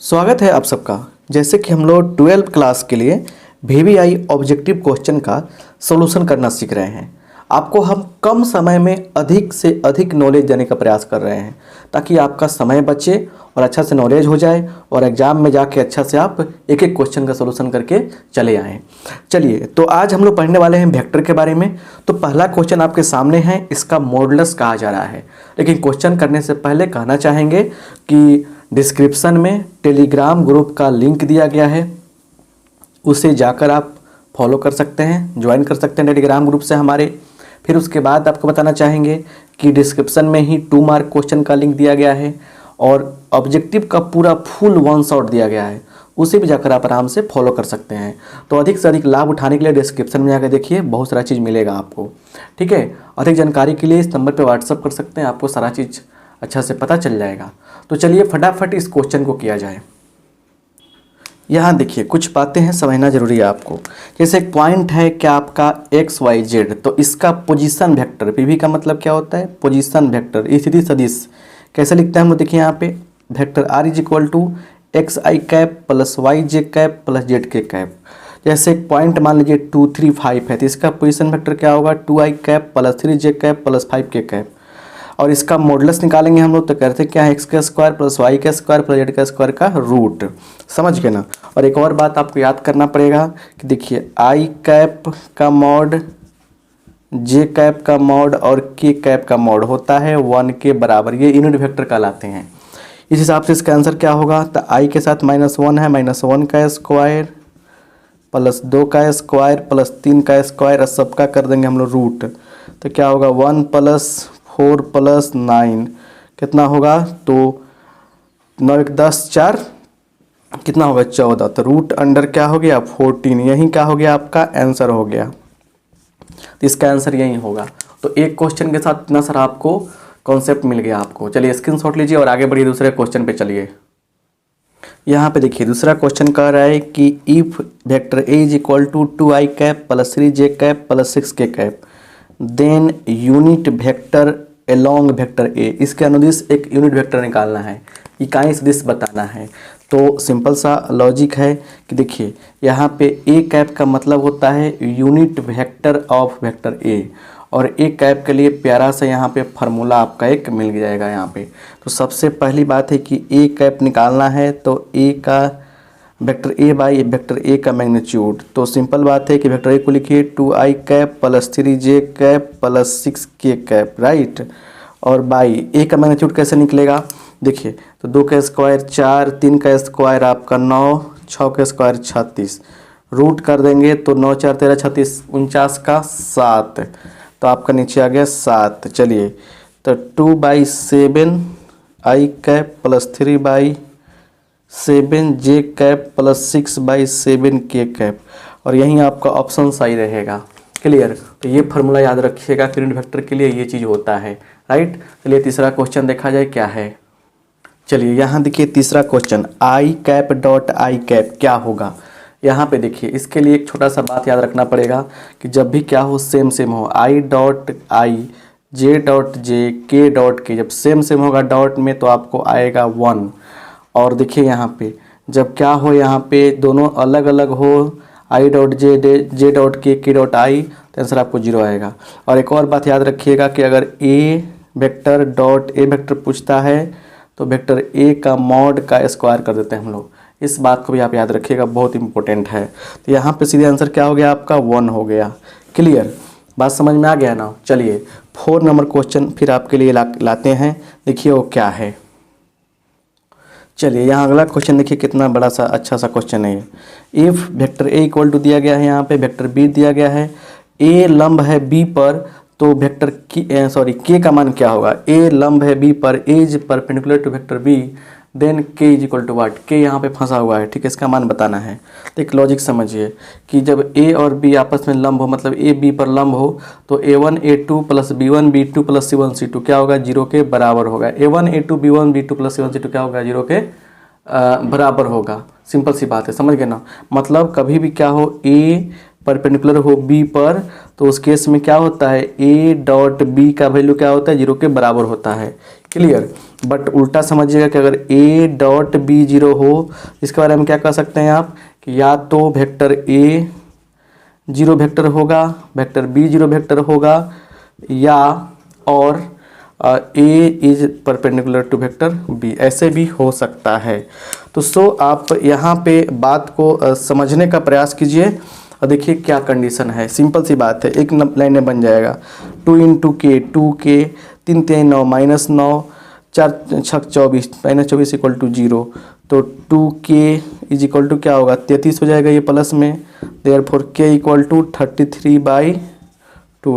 स्वागत है आप सबका। जैसे कि हम लोग 12th क्लास के लिए VBI ऑब्जेक्टिव क्वेश्चन का सॉल्यूशन करना सीख रहे हैं। आपको हम कम समय में अधिक से अधिक नॉलेज देने का प्रयास कर रहे हैं ताकि आपका समय बचे और अच्छा से नॉलेज हो जाए और एग्जाम में जाके अच्छा से आप एक एक क्वेश्चन का सॉल्यूशन करके चले आएँ। चलिए, तो आज हम लोग पढ़ने वाले हैं वेक्टर के बारे में। तो पहला क्वेश्चन आपके सामने है, इसका मॉडुलस कहा जा रहा है। लेकिन क्वेश्चन करने से पहले कहना चाहेंगे कि डिस्क्रिप्शन में टेलीग्राम ग्रुप का लिंक दिया गया है, उसे जाकर आप फॉलो कर सकते हैं, ज्वाइन कर सकते हैं टेलीग्राम ग्रुप से हमारे। फिर उसके बाद आपको बताना चाहेंगे कि डिस्क्रिप्शन में ही 2 मार्क क्वेश्चन का लिंक दिया गया है और ऑब्जेक्टिव का पूरा फुल 1 शॉट दिया गया है, उसे भी जाकर आप आराम से फॉलो कर सकते हैं। तो अधिक से अधिक लाभ उठाने के लिए डिस्क्रिप्शन में जाकर देखिए, बहुत सारा चीज़ मिलेगा आपको। ठीक है, अधिक जानकारी के लिए इस नंबर पर व्हाट्सअप कर सकते हैं, आपको सारा चीज़ अच्छा से पता चल जाएगा। तो चलिए फटाफट इस क्वेश्चन को किया जाए। यहाँ देखिए, कुछ बातें हैं समझना जरूरी है आपको। जैसे एक पॉइंट है क्या आपका XYZ, तो इसका पोजीशन वेक्टर, PV का मतलब क्या होता है, पोजीशन वेक्टर, स्थिति सदिश कैसे लिखते हैं हम लोग, देखिए यहाँ पे vector R is equal to XI cap plus YJ cap plus ZK cap. जैसे एक पॉइंट मान लीजिए 2, 3, 5 है, तो इसका पोजीशन वेक्टर क्या होगा, 2I cap plus 3J cap plus 5K cap. और इसका मॉडुलस निकालेंगे हम लोग, तो कहते हैं क्या है, x का स्क्वायर प्लस y का स्क्वायर प्लस z का स्क्वायर का रूट। समझ गए ना। और एक और बात आपको याद करना पड़ेगा कि देखिए i कैप का मॉड, j कैप का मॉड और k कैप का मॉड होता है 1 के बराबर, ये यूनिट वेक्टर कहलाते हैं। इस हिसाब से इसका आंसर क्या होगा, तो i के साथ -1 है, -1 का स्क्वायर प्लस 2 का स्क्वायर प्लस 3 का स्क्वायर, और सबका कर देंगे हम लोग रूट। तो क्या होगा 1 + 4 + 9 कितना होगा, तो 9 × 10 4 कितना होगा 14। तो रूट अंडर क्या हो गया 14, यही क्या हो गया आपका आंसर हो गया। तो इसका आंसर यही होगा। तो एक क्वेश्चन के साथ इतना सारा आपको कॉन्सेप्ट मिल गया आपको। चलिए स्क्रीनशॉट लीजिए और आगे बढ़िए दूसरे क्वेश्चन पे चलिए। यहाँ पे देखिए दूसरा क्वेश्चन कह रहा है कि if vector A is equal to 2I cap plus 3J cap plus 6K cap then unit vector along vector A, इसके अनुदिश एक यूनिट वेक्टर निकालना है, इकाई सदिश बताना है। तो सिंपल सा लॉजिक है कि देखिए यहाँ पे A कैप का मतलब होता है unit vector of vector A, और A कैप के लिए प्यारा सा यहाँ पे फार्मूला आपका एक मिल जाएगा यहाँ पे। तो सबसे पहली बात है कि A कैप निकालना है, तो A का vector A by vector A का मैग्नीट्यूड। तो सिंपल बात है कि वेक्टर A को लिखिए 2I cap plus 3J cap plus 6K cap, right. और बाई A का मैग्नीट्यूड कैसे निकलेगा, देखिए तो 2 का स्क्वायर 4, 3 का स्क्वायर आपका 9, 6 का स्क्वायर 36, रूट कर देंगे तो 9 4 13 36, 49 का 7, तो आपका नीचे आ गया 7। चलिए तो 2/7I cap plus 3/7J cap plus 6/7K cap, और यहीं आपका ऑप्शन सही रहेगा। क्लियर। तो ये फार्मूला याद रखिएगा, यूनिट वेक्टर के लिए ये चीज़ होता है, राइट। चलिए तीसरा क्वेश्चन देखा जाए क्या है। चलिए यहाँ देखिए तीसरा question, I cap dot I cap क्या होगा। यहाँ पे देखिए इसके लिए एक छोटा सा बात याद रखना पड़ेगा कि जब भी क्या हो सेम हो, I dot I, J dot J, K dot K, जब सेम होगा डॉट में तो आपको आएगा 1। और देखिए यहाँ पे जब क्या हो, यहाँ पे दोनों अलग अलग हो, I dot J, J dot K, K dot I, तो आंसर आपको 0 आएगा। और एक और बात याद रखिएगा कि अगर A vector dot A vector पूछता है तो वेक्टर A का मॉड का स्क्वायर कर देते हैं हम लोग। इस बात को भी आप याद रखिएगा, बहुत इंपॉर्टेंट है। तो यहाँ पे सीधे आंसर क्या हो गया आपका 1 हो गया। क्लियर, बात समझ में आ गया ना। चलिए 4 नंबर क्वेश्चन फिर आपके लिए लाते हैं, देखिए वो क्या है। चलिए यहाँ अगला क्वेश्चन देखिए, कितना बड़ा सा अच्छा सा क्वेश्चन है। If vector A equal to दिया गया है, यहाँ पे वेक्टर B दिया गया है, A लंब है B पर, तो वेक्टर K का मान क्या होगा, A लंब है B पर, A is perpendicular to vector B, then K is equal to what, K यहाँ पे फंसा हुआ है, ठीक है, इसका मान बताना है। तो एक लॉजिक समझिए कि जब A और B आपस में लंब हो, मतलब A B पर लंब हो, तो A1 A2 plus B1 B2 plus C1 C2 क्या होगा, 0 के बराबर होगा। A1 A2 B1 B2 plus C1 C2 क्या होगा, 0 के बराबर होगा। सिंपल सी बात है, समझ गए ना। मतलब कभी भी क्या हो, A परपेंडिकुलर हो B पर, तो उस केस में क्या होता है, ए डॉट बी का वैल्यू क्या होता है, 0 के बराबर होता है। क्लियर। बट उल्टा समझिएगा कि अगर ए डॉट बी 0 हो, इसके बारे में क्या कर सकते हैं आप कि या तो वेक्टर ए 0 वेक्टर होगा, वेक्टर बी 0 वेक्टर होगा, या और A is perpendicular to vector B, ऐसे भी हो सकता है। तो आप यहाँ पे बात को समझने का प्रयास कीजिए और देखिए क्या कंडीशन है। सिंपल सी बात है, एक लाइन में बन जाएगा 2 इंटू के, 2k, 3 3 9 -9, 4 6 24, -24 इक्वल टू 0। तो 2k इज इक्वल टू क्या होगा, 33 हो जाएगा ये प्लस में, therefore k equal to 33/2,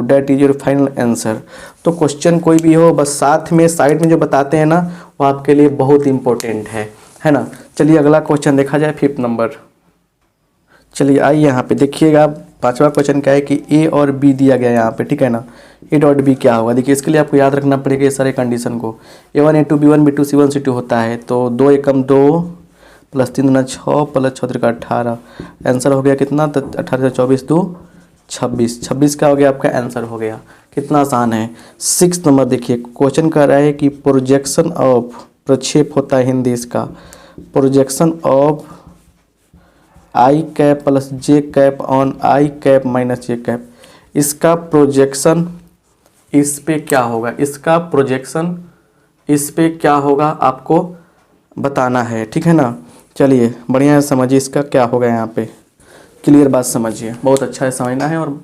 that is your final answer. तो क्वेश्चन कोई भी हो, बस साथ में साइड में जो बताते हैं ना वो आपके लिए बहुत इंपॉर्टेंट है ना। चलिए अगला क्वेश्चन देखा जाए, 5th नंबर। चलिए आइए यहाँ पे देखिएगा, 5वां क्वेश्चन क्या है कि ए और बी दिया गया है यहाँ पे, ठीक है ना। ए डॉट बी क्या होगा, देखिए इसके लिए आपको याद रखना पड़ेगा ये सारे कंडीशन को। A1 A2 B1 B2 C1 C2 होता है, तो 2 एकम 2 प्लस 3 दूना 6 प्लस 6 त्रिका 18, आंसर हो गया कितना, तो 18 से 24 2 26, 26 का हो गया आपका आंसर हो गया। कितना आसान है। 6th नंबर देखिए, क्वेश्चन कर रहा है कि प्रोजेक्शन ऑफ, प्रक्षेप होता है हिंदी इसका, projection of I cap plus J cap on I cap minus J cap, इसका प्रोजेक्शन इस पे क्या होगा, इसका प्रोजेक्शन इस पे क्या होगा आपको बताना है, ठीक है ना। चलिए बढ़िया है, समझिए इसका क्या होगा यहाँ पे, क्लियर बात समझिए, बहुत अच्छा है, समझना है और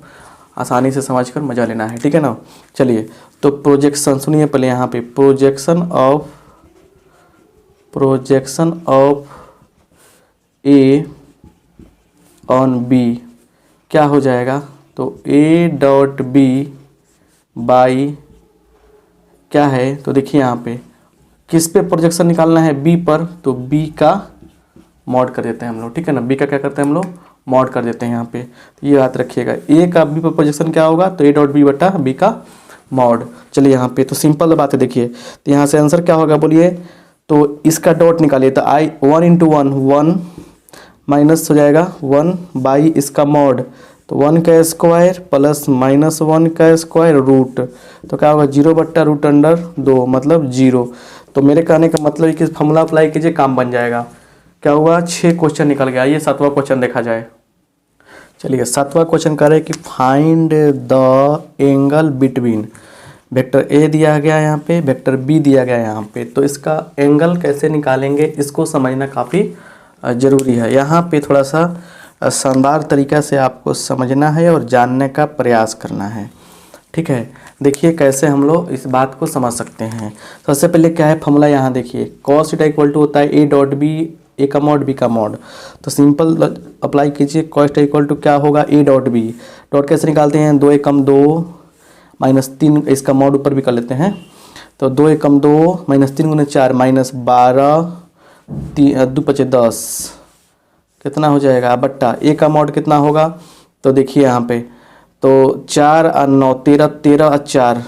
आसानी से समझकर मजा लेना है, ठीक है ना। चलिए तो प्रोजेक्शन सुनिए पहले यहाँ पे, projection of A on B क्या हो जाएगा, तो ए डॉट बी बाई क्या है, तो देखिए यहाँ पे किस पे प्रोजेक्शन निकालना है, बी पर, तो बी का मॉड कर देते हैं हम लोग, ठीक है ना। बी का क्या करते हैं हम लोग, मॉड कर देते हैं यहाँ पे, तो ये याद रखिएगा। ए का बी पर प्रोजेक्शन क्या होगा, तो ए डॉट बी बटा बी का मॉड। चलिए यहाँ पे तो सिंपल बात है, देखिए तो यहाँ से आंसर क्या होगा बोलिए, तो इसका डॉट निकालिए, तो आई 1 इंटू 1 माइनस हो जाएगा 1 बाई इसका मॉड, तो 1 का स्क्वायर प्लस -1 का स्क्वायर रूट, तो क्या होगा 0 बट्टा रूट अंडर 2 मतलब 0। तो मेरे कहने का मतलब है कि फॉर्मूला अप्लाई कीजिए, काम बन जाएगा। क्या हुआ, 6 क्वेश्चन निकल गया। ये 7वां क्वेश्चन देखा जाए। चलिए 7वां क्वेश्चन कह रहे हैं कि find the angle between, vector A दिया गया है यहाँ पे, वेक्टर बी दिया गया है यहाँ पे, तो इसका एंगल कैसे निकालेंगे इसको समझना काफ़ी ज़रूरी है। यहाँ पे थोड़ा सा शानदार तरीक़ा से आपको समझना है और जानने का प्रयास करना है, ठीक है। देखिए कैसे हम लोग इस बात को समझ सकते हैं। सबसे पहले क्या है फॉर्मूला, यहाँ देखिए कॉस थीटा इक्वल टू होता है ए डॉट बी, ए का मॉड बी का मॉड, तो सिंपल अप्लाई कीजिए, कॉस थीटा इक्वल टू क्या होगा, ए डॉट बी। डॉट कैसे निकालते हैं, 2 एकम 2 -3, इसका मॉड ऊपर भी कर लेते हैं, तो 2 एकम 2 -3 गुने 4 -12 2 5 10 कितना हो जाएगा बट्टा ए का मॉड कितना होगा, तो देखिए यहाँ पे तो 4 और 9 13 13 और 4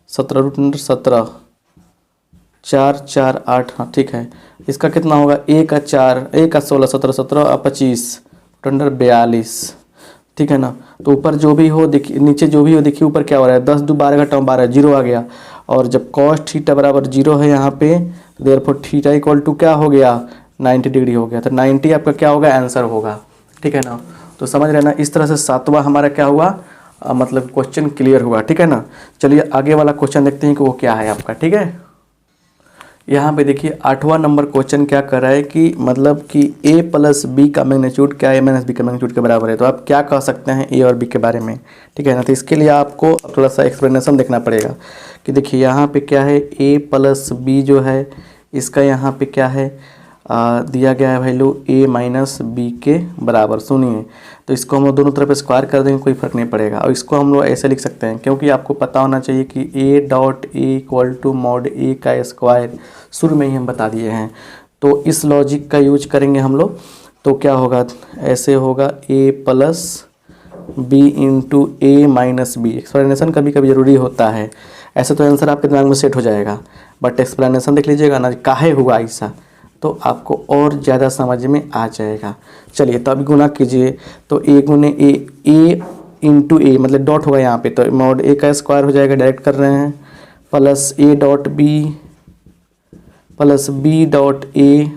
17 रूट अंडर 17 4 4 8, हाँ ठीक है। इसका कितना होगा, ए का 4 ए का 16 17 17 और 25 रूट अंडर 42, ठीक है ना। तो ऊपर जो भी हो देखिए, नीचे जो भी हो देखिए ऊपर क्या हो रहा है, 10 2 12 घटा 12 0 आ गया, और जब कॉस थीटा बराबर 0 है यहाँ पे, तो देयरफॉर थीटा इक्वल टू क्या हो गया, 90 डिग्री हो गया, तो 90 आपका क्या होगा, आंसर होगा, ठीक है ना। तो समझ रहे ना, इस तरह से 7वां हमारा क्या हुआ, मतलब क्वेश्चन क्लियर हुआ, ठीक है ना। चलिए आगे वाला क्वेश्चन देखते हैं कि वो क्या है आपका, ठीक है। यहाँ पे देखिए 8वां नंबर क्वेश्चन क्या कर रहा है कि मतलब कि a प्लस बी का मैग्नीट्यूड क्या है माइनस बी का मैग्नीट्यूड के बराबर है, तो आप क्या कह सकते हैं a और b के बारे में, ठीक है ना। तो इसके लिए आपको थोड़ा सा एक्सप्लेनेशन देखना पड़ेगा कि देखिए यहाँ पे क्या है, a प्लस बी जो है इसका यहाँ पे क्या है दिया गया है वैल्यू a माइनस बी के बराबर। सुनिए, तो इसको हम लोग दोनों तरफ स्क्वायर कर देंगे, कोई फर्क नहीं पड़ेगा, और इसको हम लोग ऐसे लिख सकते हैं, क्योंकि आपको पता होना चाहिए कि a dot A equal to mod A का स्क्वायर शुरू में ही हम बता दिए हैं। तो इस लॉजिक का यूज करेंगे हम लोग, तो क्या होगा, ऐसे होगा a plus B into A minus B. Explanation कभी कभी ज़रूरी होता है, ऐसे तो आंसर आपके दिमाग में सेट हो जाएगा, बट एक्सप्लेनेशन देख लीजिएगा ना, काहे हुआ ऐसा, तो आपको और ज़्यादा समझ में आ जाएगा। चलिए तो अभी गुना कीजिए, तो ए गुने ए इंटू ए, मतलब डॉट होगा यहाँ पे, तो मॉड ए का स्क्वायर हो जाएगा, डायरेक्ट कर रहे हैं, plus A dot B plus B dot A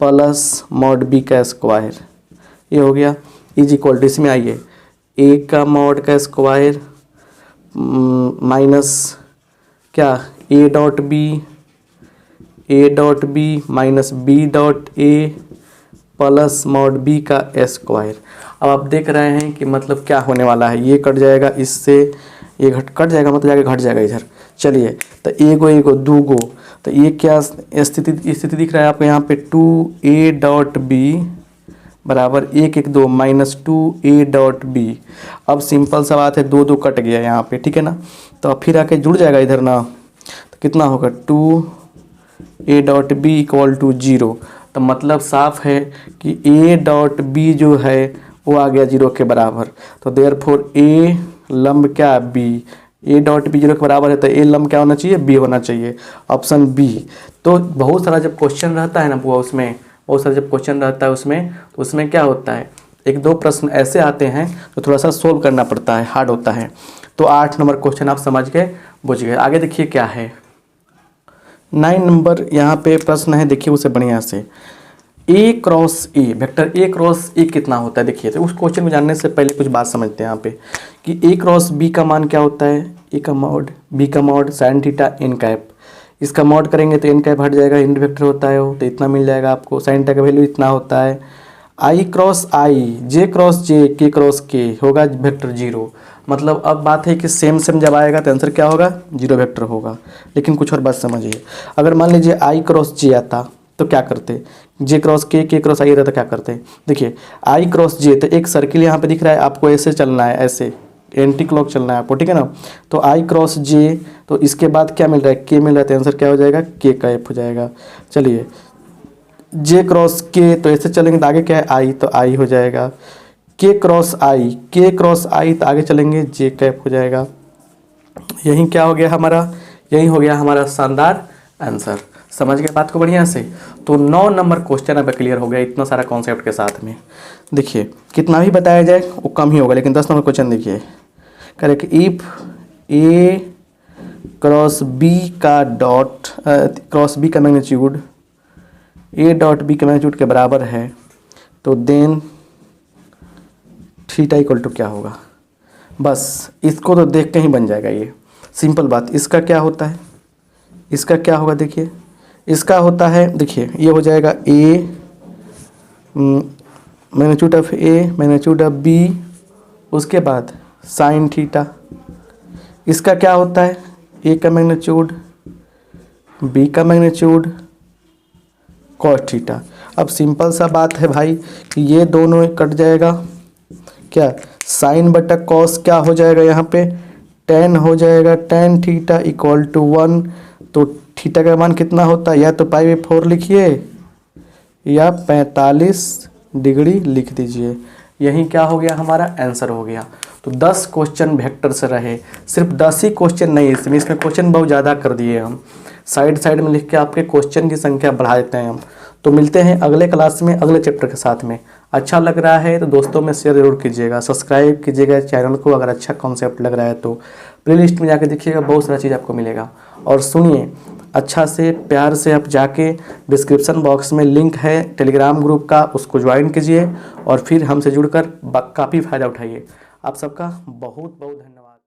plus mod B का स्क्वायर, ये हो गया इज इक्वल टू, इसमें आइए ए का मॉड का स्क्वायर माइनस क्या A dot B minus B dot A plus mod B का स्क्वायर। अब आप देख रहे हैं कि मतलब क्या होने वाला है, ये कट जाएगा इससे, ये कट जाएगा, मतलब जाके घट जाएगा इधर। चलिए तो एगो दू गो, तो ये क्या स्थिति दिख रहा है आपको यहाँ पे, 2a डॉट बी बराबर 1 1 2 माइनस 2a डॉट बी। अब सिंपल सा बात है, 2 2 कट गया यहाँ पे, ठीक है ना, तो अब फिर आके जुड़ जाएगा इधर ना, तो कितना होगा 2a dot B equal to 0। तो मतलब साफ है कि a डॉट बी जो है वो आ गया 0 के बराबर, तो देयरफॉर a लंब क्या b, a डॉट बी 0 के बराबर है, तो a लंब क्या होना चाहिए, b होना चाहिए, ऑप्शन b। तो बहुत सारा जब क्वेश्चन रहता है ना वो, उसमें बहुत सारा जब क्वेश्चन रहता है उसमें क्या होता है, 1 2 प्रश्न ऐसे आते हैं तो थोड़ा सा सोल्व करना पड़ता है, हार्ड होता है। तो 8 नंबर क्वेश्चन आप समझ गए, बुझ गए। आगे देखिए क्या है, 9 नंबर यहाँ पे प्रश्न है, देखिए उसे बढ़िया से, A cross A, vector A cross A कितना होता है। देखिए तो उस क्वेश्चन को जानने से पहले कुछ बात समझते हैं यहाँ पे कि ए क्रॉस बी का मान क्या होता है, ए का मॉड बी का mod sine theta N cap, इसका मॉड करेंगे तो एन कैप हट जाएगा, इंड वेक्टर होता है वो, तो इतना मिल जाएगा आपको, साइन थीटा का वैल्यू इतना होता है। आई क्रॉस आई, जे क्रॉस जे, के क्रॉस के होगा वेक्टर 0। मतलब अब बात है कि सेम जब आएगा तो आंसर क्या होगा, 0 वेक्टर होगा। लेकिन कुछ और बात समझिए, अगर मान लीजिए आई क्रॉस जे आता तो क्या करते, जे क्रॉस के क्रॉस आई रहता तो क्या करते। देखिए आई क्रॉस जे, तो एक सर्किल यहाँ पे दिख रहा है आपको, ऐसे चलना है, ऐसे एंटी क्लॉक चलना है आपको, ठीक है ना। तो आई क्रॉस जे, तो इसके बाद क्या मिल रहा है, के मिल रहा है, तो आंसर क्या हो जाएगा, के का एफ हो जाएगा। चलिए जे क्रॉस के, तो ऐसे चलेंगे तो आगे क्या है, आई, तो आई हो जाएगा। के क्रॉस आई, तो आगे चलेंगे जे का एफ हो जाएगा। यही क्या हो गया हमारा, यही हो गया हमारा शानदार आंसर। समझ गए बात को बढ़िया से। तो 9 नंबर क्वेश्चन अब क्लियर हो गया इतना सारा कॉन्सेप्ट के साथ में। देखिए कितना भी बताया जाए वो कम ही होगा, लेकिन 10 नंबर क्वेश्चन देखिए, correct if A cross B का डॉट क्रॉस बी का मैग्नीट्यूड ए डॉट बी के मैग्नीट्यूड के बराबर है, तो देन थीटा इक्वल टू क्या होगा। बस इसको तो देख के ही बन जाएगा ये, सिंपल बात। इसका क्या होता है, इसका क्या होगा, देखिए इसका होता है, देखिए ये हो जाएगा A magnitude of A magnitude of B, उसके बाद साइन थीटा। इसका क्या होता है, ए का मैग्नीट्यूड बी का मैग्नीट्यूड कॉस थीटा। अब सिंपल सा बात है भाई कि ये दोनों कट जाएगा, क्या साइन बटा कॉस क्या हो जाएगा यहाँ पे, टेन हो जाएगा, टेन थीटा इक्वल टू 1। तो थीटा का मान कितना होता है, या तो π/4 लिखिए या 45 डिग्री लिख दीजिए। यही क्या हो गया, हमारा आंसर हो गया। तो 10 क्वेश्चन वेक्टर से रहे, सिर्फ 10 ही क्वेश्चन नहीं, इसमें इसका क्वेश्चन बहुत ज़्यादा कर दिए हम, साइड में लिख के आपके क्वेश्चन की संख्या बढ़ा देते हैं हम। तो मिलते हैं अगले क्लास में अगले चैप्टर के साथ में। अच्छा लग रहा है तो दोस्तों में शेयर जरूर कीजिएगा, सब्सक्राइब कीजिएगा चैनल को, अगर अच्छा कॉन्सेप्ट लग रहा है तो प्लेलिस्ट में जाके देखिएगा, बहुत सारा चीज़ आपको मिलेगा। और सुनिए अच्छा से प्यार से, आप जाके डिस्क्रिप्शन बॉक्स में लिंक है टेलीग्राम ग्रुप का, उसको ज्वाइन कीजिए और फिर हमसे जुड़कर काफ़ी फ़ायदा उठाइए। आप सबका बहुत बहुत धन्यवाद।